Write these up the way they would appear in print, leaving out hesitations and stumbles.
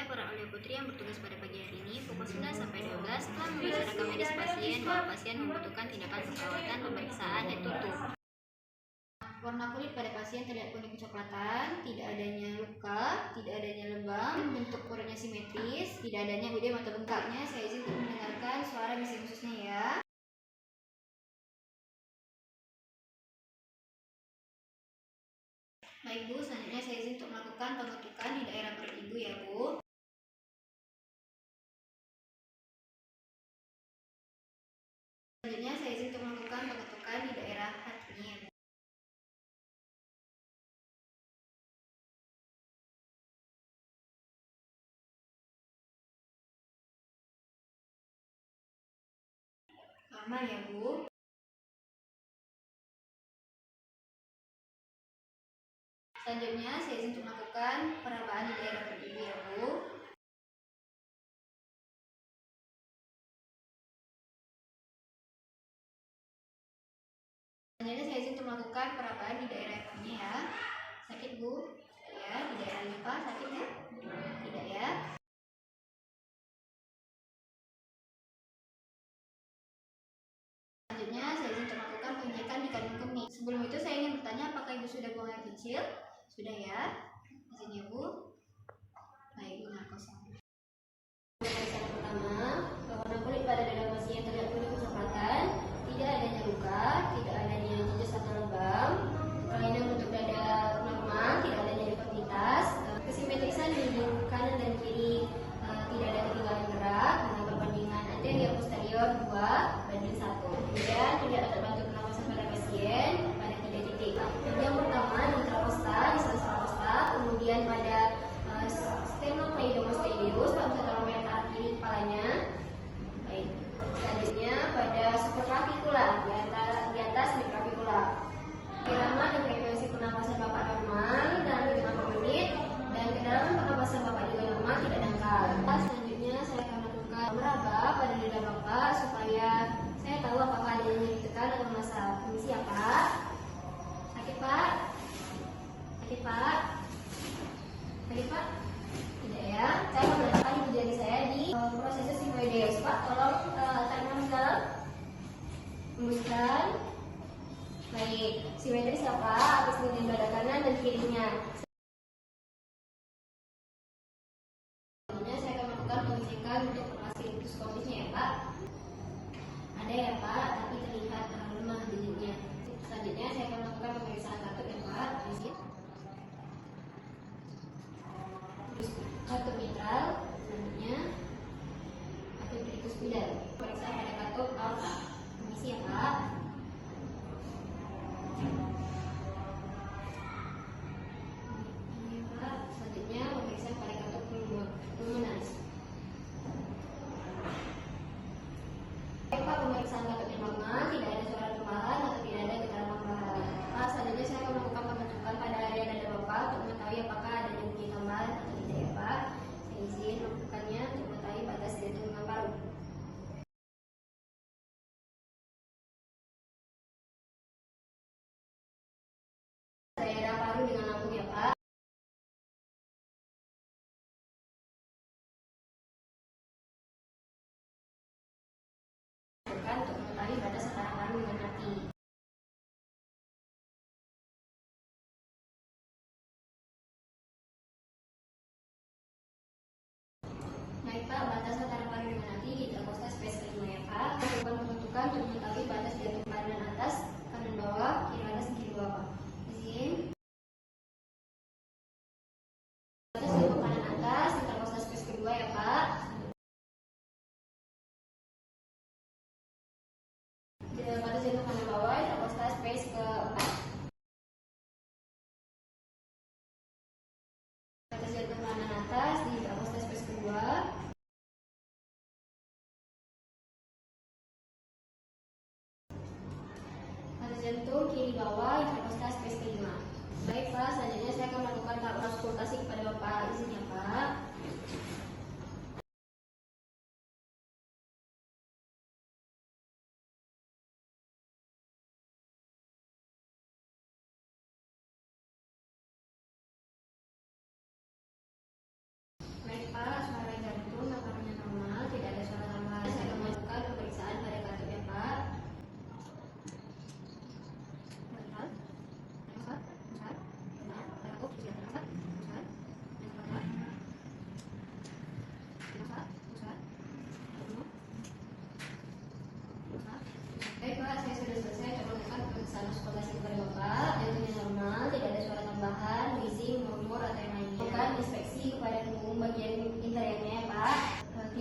Saya Pura Aulia Putri yang bertugas pada pagi hari ini pukul 9 sampai 12 telah memeriksa rekam medis pasien bahwa pasien membutuhkan tindakan perawatan pemeriksaan head to toe. Warna kulit pada pasien terlihat kuning kecoklatan, tidak adanya luka, tidak adanya lebam, bentuk perutnya simetris, tidak adanya udem atau bengkaknya. Saya izin untuk mendengarkan suara bising ususnya ya. Baik Bu, selanjutnya saya izin untuk melakukan pembentukan di daerah perut Ibu ya Bu. Selanjutnya saya izin untuk melakukan pembentukan di daerah hatinya ya Bu. Lama ya Bu. Selanjutnya saya izin untuk melakukan perabaan di daerah perut Ibu ya Bu. Selanjutnya saya izin untuk melakukan perabaan di daerah ekornya ya. Sakit Bu? Ya, di daerah limpa sakit ya? Tidak ya? Selanjutnya saya izin untuk melakukan pengecekan di kandung kemih. Sebelum itu saya ingin bertanya apakah Ibu sudah buang air kecil? Sudah ya? Izin ya Bu. Baik, Bu narkosa. Pemeriksaan pertama, warna kulit pada dada pasien terlihat kuning kecoklatan, tidak adanya luka, tidak adanya jejak atau lebam, kelainan bentuk dada normal, tidak adanya deformitas, kesimetrisan di hidung kanan dan kiri, tidak ada ketinggalan gerak dengan perbandingan anterior posterior 2:1. Kemudian tidak terbantu pernapasan pada pasien pada 3 titik. Yang pertama di intrakosta, di sela-sela kosta, kemudian pada sternocleidomastoideus pada pusat arah kiri kepalanya. Baik. Selanjutnya pada supraclavicular di atas midclavicular. Irama dan frekuensi pernapasan Bapak normal dalam hitungan per menit dan kedalaman pernapasan Bapak juga normal, tidak dangkal. Selanjutnya saya akan melakukan meraba pada dada Bapak supaya saya tahu apakah ada yang nyeri tekan atau masalah. Permisi ya Pak. Sakit Pak? Sakit Pak? Sakit Pak? Tidak ya. Saya akan meletakkan ibu jari saya di proses sigmoideus. Pak, tolong tarik nafas dalam. Hembuskan. Baik, simetris ya Pak, atas bagian dada kanan dan kirinya. Selanjutnya saya akan melakukan pengecekan untuk formasi endoskopisnya ya Pak. Ada ya Pak, tapi terlihat terlalu lemah dindingnya. Selanjutnya saya akan melakukan pemeriksaan katup ya Pak. Katup mitral, selanjutnya katup trikuspidal. Pemeriksaan pada katup aorta. Permisi ya Pak. Selanjutnya pemeriksaan pada katup pulmonalis. Pak, pemeriksaan katupnya normal, tidak ada suara tumpahan atau tidak ada getaran tambahan. Pak, selanjutnya saya akan melakukan pembentukan pada area dada Bapak untuk mengetahui apakah ada nyeri tambahan atau tidak ya Pak. Saya izin melakukannya untuk mengetahui batas jantung dengan paru. Daerah paru dengan lambung ya Pak. Untuk mengetahui batas antara paru dengan hati. Baik Pak, batas antara paru dengan hati di interkosta space kelima ya Pak. Lakukan pembentukan untuk mengetahui batas jantung kanan atas, kanan bawah, kiri atas, kiri bawah Pak. Izin. Batas jantung kanan atas, interkosta space kedua ya Pak. Batas jantung kanan bawah, interkosta space keempat. Batas jantung kanan atas di interkosta space kedua. Batas jantung kiri bawah, interkosta space kelima. Baik Pak, selanjutnya saya akan melakukan tahap auskultasi kepada Bapak. Izin ya Pak. Baik Pak,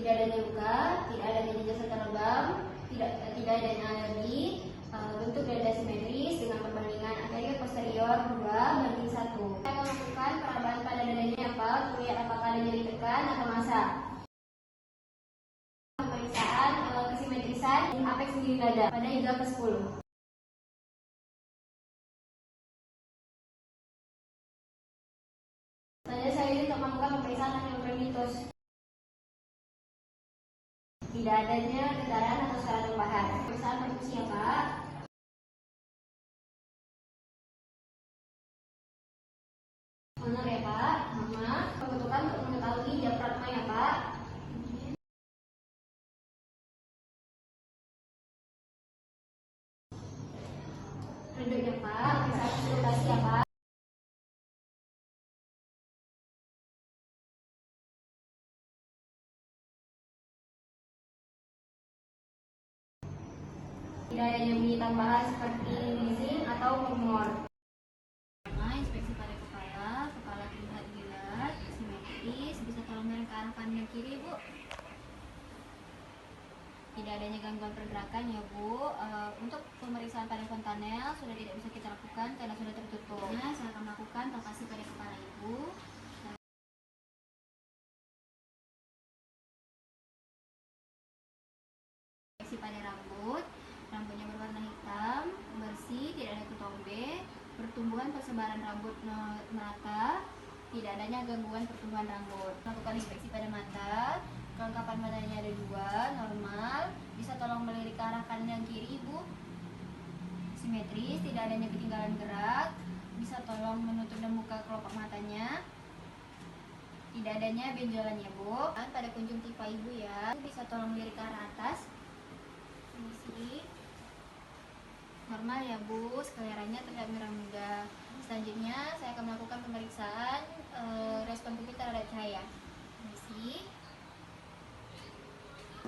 tidak adanya luka, tidak adanya jejak serta lebam, tidak adanya alergi, bentuk dada simetris dengan perbandingan anterior posterior 2:1. Saya akan lakukan perabaan pada dadanya apa? Lihat apakah ada nyeri tekan atau masa. Pemeriksaan kesimetrisan apeks dinding dada pada hingga ke-10. Saya ini untuk melakukan pemeriksaan neurogenitus. Tidak adanya getaran atau suara tambahan. Pemeriksaan perkusi ya Pak. Honor ya Pak. Mama, pembentukan untuk mengetahui diafragma ya Pak. Reduk ya Pak. Pemeriksaan konsultasi ya Pak. Tidak adanya bunyi tambahan seperti wheezing atau murmur. Inspeksi pada kepala, kepala terlihat bulat, simetris, bisa tolong miring ke arah kanan dan kiri Bu. Tidak adanya gangguan pergerakan ya Bu. Untuk pemeriksaan pada fontanel sudah tidak bisa kita lakukan karena sudah tertutup. Nah, saya akan melakukan palpasi pada kepala Ibu. Inspeksi pada rambut. Rambutnya berwarna hitam, bersih, tidak ada ketombe, pertumbuhan persebaran rambut merata, tidak adanya gangguan pertumbuhan rambut. Lakukan inspeksi pada mata, kelengkapan matanya ada 2, normal, bisa tolong melirik ke arah kanan dan kiri Ibu. Simetris, tidak adanya ketinggalan gerak, bisa tolong menutup dan buka kelopak matanya. Tidak adanya benjolan ya Bu. Pada konjungtiva Ibu ya, bisa tolong melirik ke arah atas. Ini normal ya Bu, skleranya terlihat merah muda. Selanjutnya saya akan melakukan pemeriksaan respon pupil terhadap cahaya.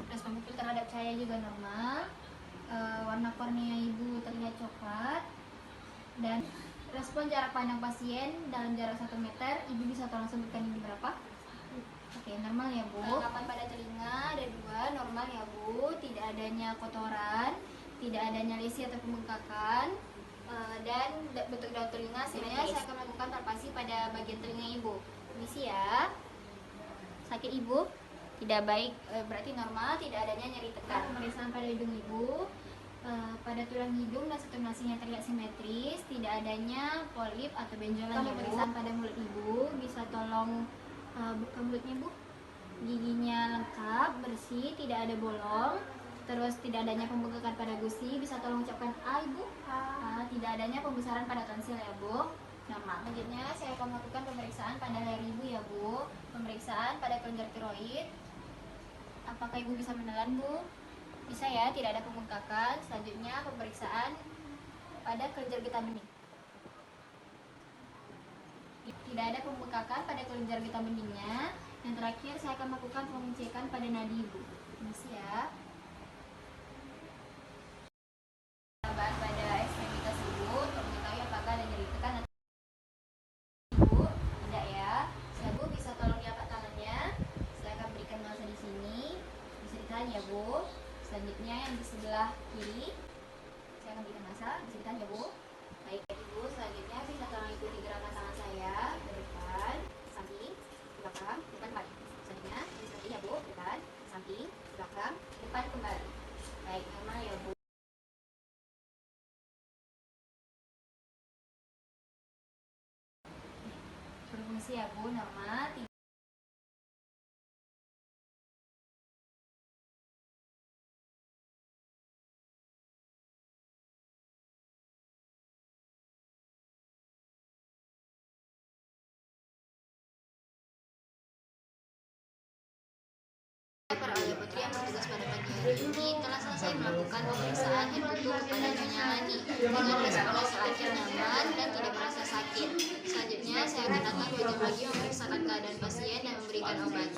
Respon pupil terhadap cahaya juga normal. Warna kornea Ibu terlihat coklat. Dan respon jarak pandang pasien dalam jarak 1 meter, Ibu bisa tolong sebutkan ini berapa? Oke, normal ya Bu. Kelengkapan pada telinga ada 2, normal ya Bu. Tidak adanya kotoran, tidak adanya lesi atau pembengkakan, dan bentuk daun telinga saya akan melakukan palpasi pada bagian telinga Ibu. Permisi ya. Sakit Ibu? Tidak baik, berarti normal, tidak adanya nyeri tekan. Pemeriksaan pada hidung Ibu. Pada tulang hidung dan satu nasinya terlihat simetris, tidak adanya polip atau benjolan. Pemeriksaan pada mulut Ibu, bisa tolong buka mulutnya Bu. Giginya lengkap, bersih, tidak ada bolong. Terus tidak adanya pembengkakan pada gusi, bisa tolong ucapkan A Ibu. Tidak adanya pembesaran pada tonsil ya Bu. Normal. Selanjutnya saya akan melakukan pemeriksaan pada leher Ibu ya Bu. Pemeriksaan pada kelenjar tiroid. Apakah Ibu bisa menelan Bu? Bisa ya, tidak ada pembengkakan. Selanjutnya pemeriksaan pada kelenjar getah bening. Tidak ada pembengkakan pada kelenjar getah beningnya. Yang terakhir saya akan melakukan pengecekan pada nadi Ibu. Permisi ya. Perabaan pada ekstremitas Ibu untuk mengetahui apakah ada nyeri tekan atau Ibu. Tidak ya. Ibu bisa tolong diangkat tangannya. Saya akan berikan masa di sini. Bisa ditahan ya Bu. Selanjutnya yang di sebelah kiri saya akan berikan masa. Bisa ditahan ya Bu. Baik Ibu, selanjutnya bisa tolong ikuti gerakan tangan saya ke depan, samping, belakang, depan kembali. Selanjutnya bisa ya Bu, depan, samping, belakang, depan kembali. Baik, normal ya Bu. Berfungsi ya Bu, normal. Para ayah putri yang bertugas pada pagi hari ini telah selesai melakukan pemeriksaan head to toe kepada Nyonya Lani dengan respon hasil nyaman dan tidak merasa sakit. Selanjutnya saya akan datang 2 jam lagi memeriksakan keadaan pasien dan memberikan obat.